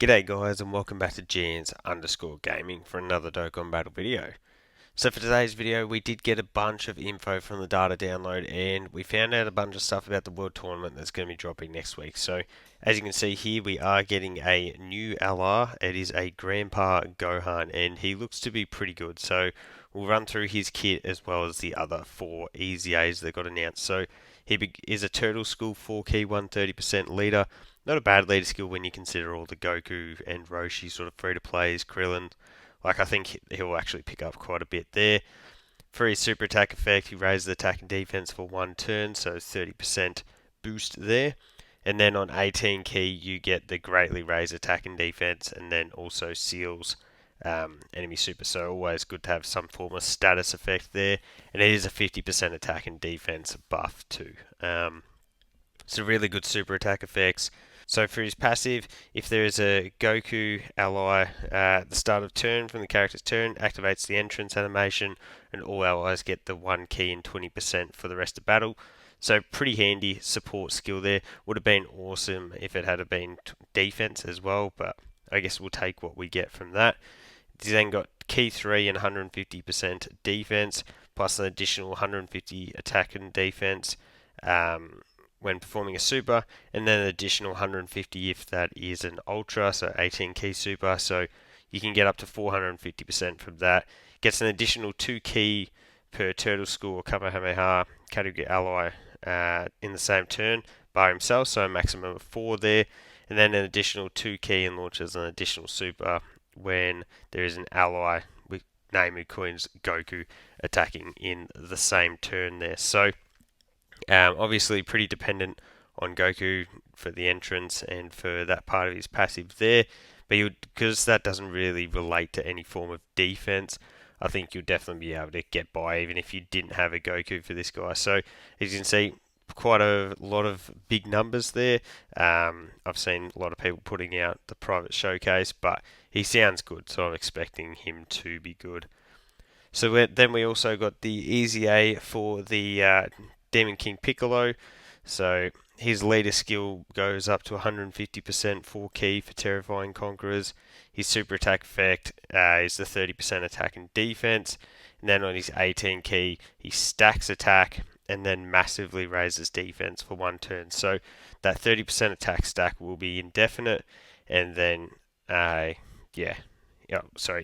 G'day guys and welcome back to Jans_Gaming for another Dokkan Battle video. So for today's video we did get a bunch of info from the data download and we found out a bunch of stuff about the World Tournament that's going to be dropping next week. So as you can see here we are getting a new LR. It is a Grandpa Gohan and he looks to be pretty good. So we'll run through his kit as well as the other 4 EZAs that got announced. So he is a Turtle School 4 key 130% leader. Not a bad leader skill when you consider all the Goku and Roshi sort of free-to-plays, Krillin. Like, I think he'll actually pick up quite a bit there. For his super attack effect, he raises the attack and defense for 1 turn, so 30% boost there. And then on 18 key, you get the greatly raised attack and defense, and then also seals enemy super. So always good to have some form of status effect there. And it is a 50% attack and defense buff too. So really good super attack effects. So for his passive, if there is a Goku ally at the start of turn from the character's turn, activates the entrance animation, and all allies get the 1 key and 20% for the rest of battle. So pretty handy support skill there. Would have been awesome if it had been defense as well, but I guess we'll take what we get from that. He's then got key 3 and 150% defense, plus an additional 150 attack and defense. When performing a super, and then an additional 150 if that is an ultra, so 18 key super, so you can get up to 450% from that. Gets an additional 2 key per Turtle School or Kamehameha category ally in the same turn by himself, so a maximum of 4 there, and then an additional 2 key and launches an additional super when there is an ally with name who coins Goku attacking in the same turn there. So obviously pretty dependent on Goku for the entrance and for that part of his passive there, but because that doesn't really relate to any form of defense, I think you'll definitely be able to get by even if you didn't have a Goku for this guy. So as you can see, quite a lot of big numbers there. I've seen a lot of people putting out the private showcase, but he sounds good, so I'm expecting him to be good. So then we also got the EZA for the Demon King Piccolo. So his leader skill goes up to 150% 4 key for Terrifying Conquerors. His super attack effect is the 30% attack and defense. And then on his 18 key, he stacks attack and then massively raises defense for 1 turn. So that 30% attack stack will be indefinite, and then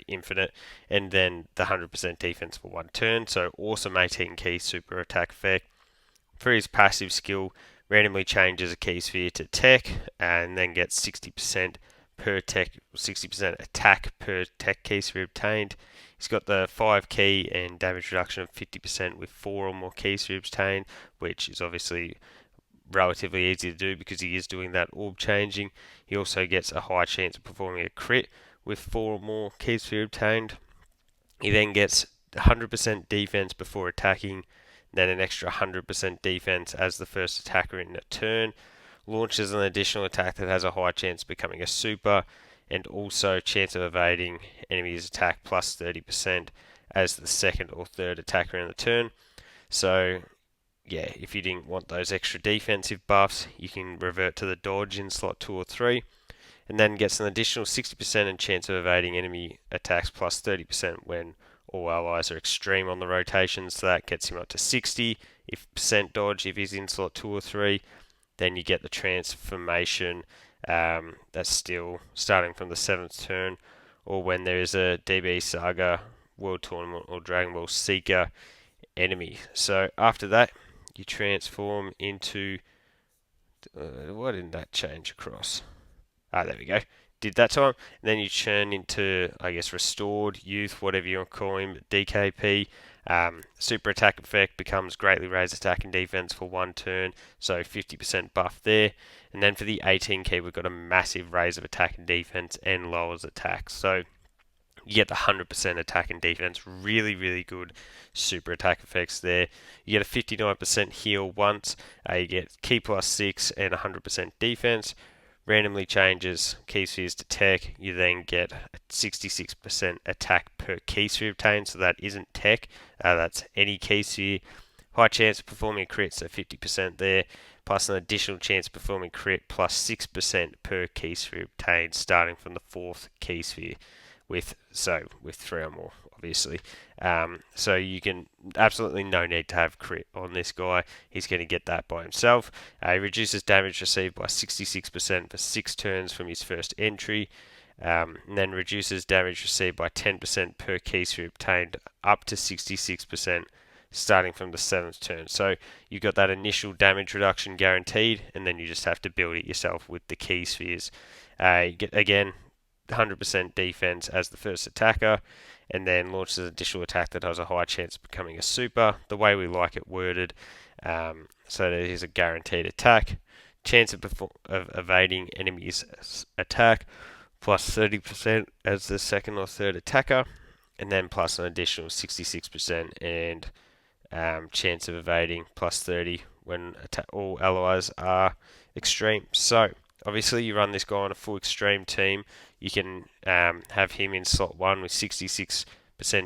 infinite, and then the 100% defense for 1 turn. So awesome 18 key super attack effect. For his passive skill, randomly changes a key sphere to tech, and then gets 60% per tech, 60% attack per tech key sphere obtained. He's got the 5 key and damage reduction of 50% with 4 or more key spheres obtained, which is obviously relatively easy to do because he is doing that orb changing. He also gets a high chance of performing a crit with 4 or more key spheres obtained. He then gets 100% defense before attacking, then an extra 100% defense as the first attacker in a turn. Launches an additional attack that has a high chance of becoming a super, and also chance of evading enemy's attack plus 30% as the second or third attacker in the turn. So yeah, if you didn't want those extra defensive buffs, you can revert to the dodge in slot 2 or 3, and then gets an additional 60% and chance of evading enemy attacks plus 30% when all allies are extreme on the rotation, so that gets him up to 60 if percent dodge if he's in slot 2 or 3. Then you get the transformation that's still starting from the 7th turn, or when there is a DB Saga World Tournament or Dragon Ball Seeker enemy. So after that, you transform into why didn't that change across? There we go. Did that time. And then you turn into, I guess, Restored, Youth, whatever you want to call him, DKP. Super attack effect becomes greatly raised attack and defense for 1 turn, so 50% buff there. And then for the 18 key, we've got a massive raise of attack and defense and lowers attack. So you get the 100% attack and defense. Really, really good super attack effects there. You get a 59% heal once. You get key plus 6 and 100% defense. Randomly changes key spheres to tech. You then get a 66% attack per key sphere obtained, so that isn't tech, that's any key sphere. high chance of performing a crit, so 50% there, plus an additional chance of performing crit plus 6% per key sphere obtained, starting from the 4th key sphere, with 3 or more, obviously. So you can absolutely no need to have crit on this guy. He's going to get that by himself. He reduces damage received by 66% for 6 turns from his first entry. And then reduces damage received by 10% per key sphere obtained, up to 66%, starting from the 7th turn. So you've got that initial damage reduction guaranteed, and then you just have to build it yourself with the key spheres. You get, again, 100% defense as the first attacker, and then launches an additional attack that has a high chance of becoming a super, the way we like it worded, so that it is a guaranteed attack. Chance of evading enemies' attack, plus 30% as the second or third attacker, and then plus an additional 66% and chance of evading plus 30 when all allies are extreme. So obviously you run this guy on a full extreme team. You can have him in slot 1 with 66%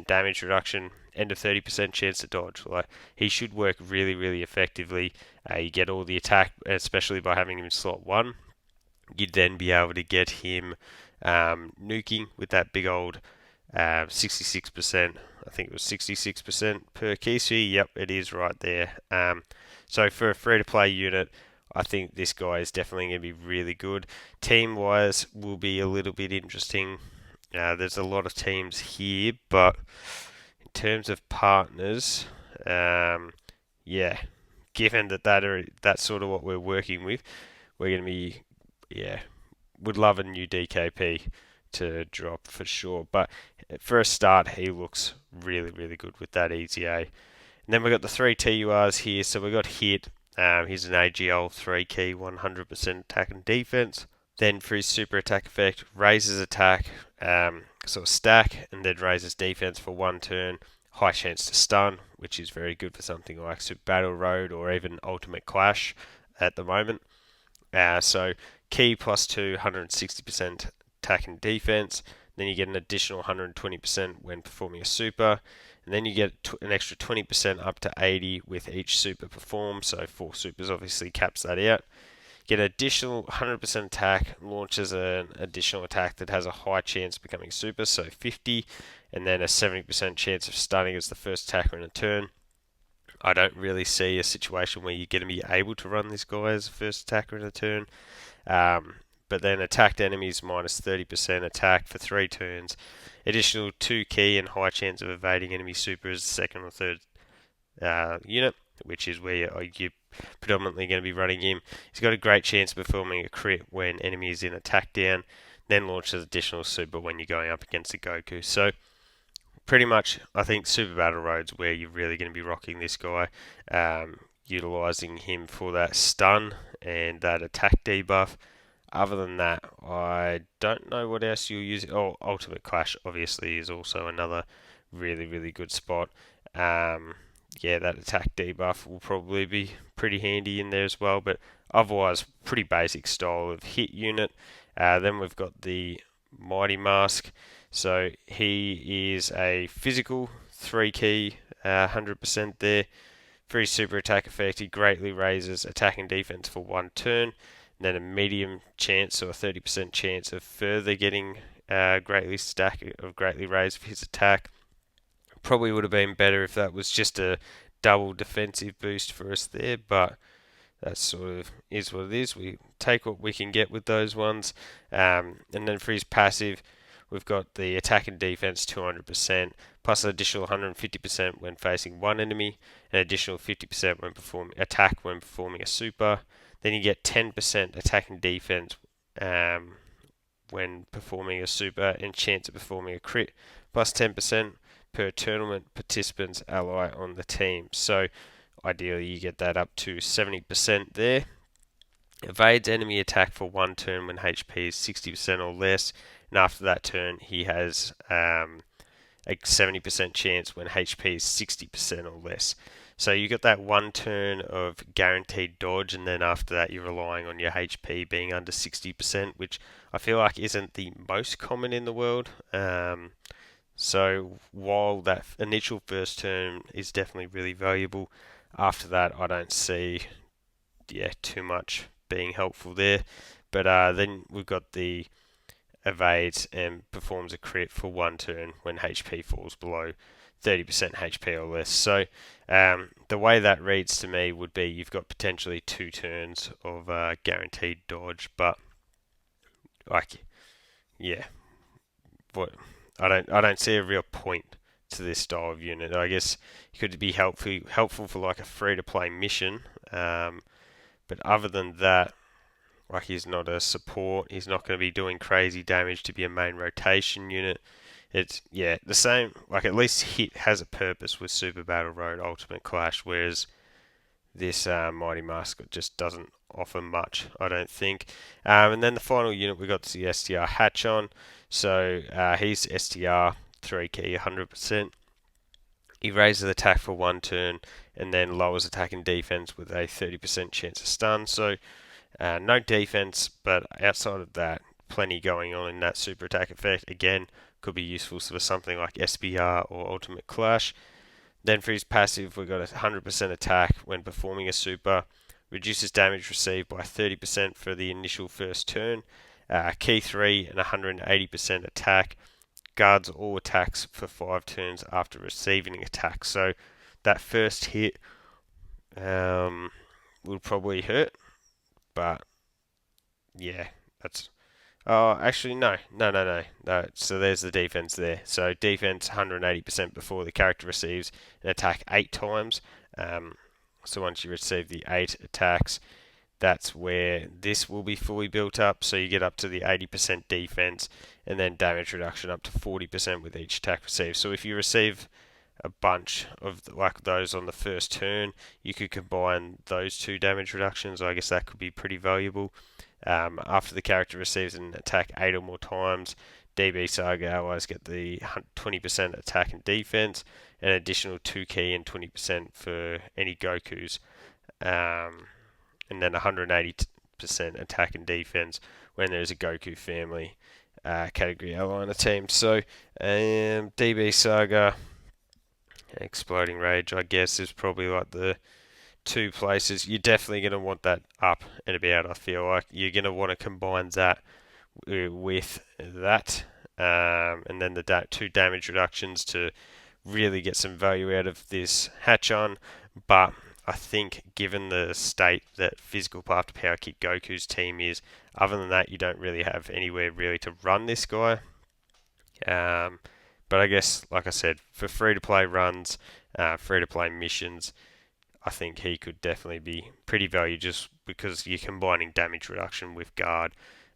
damage reduction and a 30% chance to dodge. Like, he should work really, really effectively. You get all the attack, especially by having him in slot 1. You'd then be able to get him nuking with that big old 66%. I think it was 66% per key sphere. Yep, it is right there. So for a free-to-play unit, I think this guy is definitely going to be really good. Team-wise, will be a little bit interesting. There's a lot of teams here, but in terms of partners, yeah, given that's sort of what we're working with, we're going to be, would love a new DKP to drop for sure. But for a start, he looks really, really good with that EZA. And then we've got the 3 TURs here. So we've got Hit. He's an AGL 3 key, 100% attack and defense. Then for his super attack effect, raises attack, sort of stack, and then raises defense for 1 turn. High chance to stun, which is very good for something like Super Battle Road or even Ultimate Clash at the moment. So key plus 2, 160% attack and defense. Then you get an additional 120% when performing a super. And then you get an extra 20% up to 80 with each super performed. So 4 supers obviously caps that out. Get an additional 100% attack, launches an additional attack that has a high chance of becoming super, so 50, and then a 70% chance of stunning as the first attacker in a turn. I don't really see a situation where you're going to be able to run this guy as a first attacker in a turn. But then attacked enemies minus 30% attack for 3 turns. Additional 2 key and high chance of evading enemy super as the second or third unit, which is where you're predominantly going to be running him. He's got a great chance of performing a crit when enemy is in attack down, then launches additional super when you're going up against a Goku. So pretty much, I think Super Battle Road's where you're really going to be rocking this guy, utilising him for that stun and that attack debuff. Other than that, I don't know what else you'll use. Oh, Ultimate Clash obviously is also another really, really good spot. That attack debuff will probably be pretty handy in there as well, but otherwise, pretty basic style of hit unit. Then we've got the Mighty Mask. So he is a physical 3 key, 100% there. For his super attack effect, he greatly raises attack and defense for 1 turn. And then a medium chance or a 30% chance of further getting greatly raised for his attack. Probably would have been better if that was just a double defensive boost for us there, but that sort of is what it is. We take what we can get with those ones. And then for his passive, we've got the attack and defense 200%, plus an additional 150% when facing one enemy, an additional 50% when performing a super. Then you get 10% attack and defense when performing a super, and chance of performing a crit, plus 10% per tournament participant's ally on the team. So ideally you get that up to 70% there. Evades enemy attack for 1 turn when HP is 60% or less, and after that turn he has a 70% chance when HP is 60% or less. So you got that 1 turn of guaranteed dodge, and then after that you're relying on your HP being under 60%, which I feel like isn't the most common in the world. So while that initial first turn is definitely really valuable, After that, I don't see too much being helpful there. But then we've got the evades and performs a crit for 1 turn when HP falls below 30% HP or less. So the way that reads to me would be you've got potentially 2 turns of guaranteed dodge, but like yeah, what I don't see a real point to this style of unit. I guess it could be helpful for like a free to play mission, but other than that, like he's not a support. He's not going to be doing crazy damage to be a main rotation unit. It's the same. Like at least hit has a purpose with Super Battle Road Ultimate Clash, whereas this Mighty Mascot just doesn't offer much, I don't think. And then the final unit we got the STR Hatch on. So he's STR 3 key 100%. He raises attack for 1 turn and then lowers attack and defense with a 30% chance of stun. So no defense, but outside of that, plenty going on in that super attack effect. Again, could be useful for something like SBR or Ultimate Clash. Then for his passive, we've got a 100% attack when performing a super, reduces damage received by 30% for the initial first turn, key 3 and 180% attack, guards all attacks for 5 turns after receiving an attack. So that first hit will probably hurt, but yeah, that's. Oh, actually, no. So there's the defense there. So defense 180% before the character receives an attack 8 times. So once you receive the 8 attacks, that's where this will be fully built up. So you get up to the 80% defense, and then damage reduction up to 40% with each attack received. So if you receive a bunch of like those on the first turn, you could combine those 2 damage reductions. I guess that could be pretty valuable. After the character receives an attack 8 or more times, DB Saga allies get the 20% attack and defense, an additional 2 key and 20% for any Gokus, and then 180% attack and defense when there's a Goku family category ally on a team. So DB Saga, Exploding Rage, I guess, is probably like the 2 places. You're definitely going to want that up and about. I feel like you're going to want to combine that with that, and then the 2 damage reductions to really get some value out of this hatch on. But I think given the state that physical after power kick Goku's team is, other than that, you don't really have anywhere really to run this guy. But I guess, like I said, for free to play runs, free to play missions, I think he could definitely be pretty valuable just because you're combining damage reduction with guard.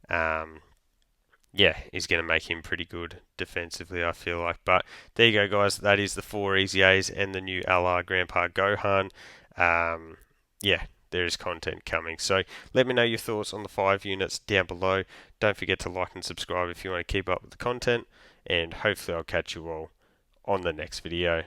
He's going to make him pretty good defensively, I feel like. But there you go, guys. That is the 4 EZAs and the new LR Grandpa Gohan. There is content coming. So let me know your thoughts on the 5 units down below. Don't forget to like and subscribe if you want to keep up with the content. And hopefully I'll catch you all on the next video.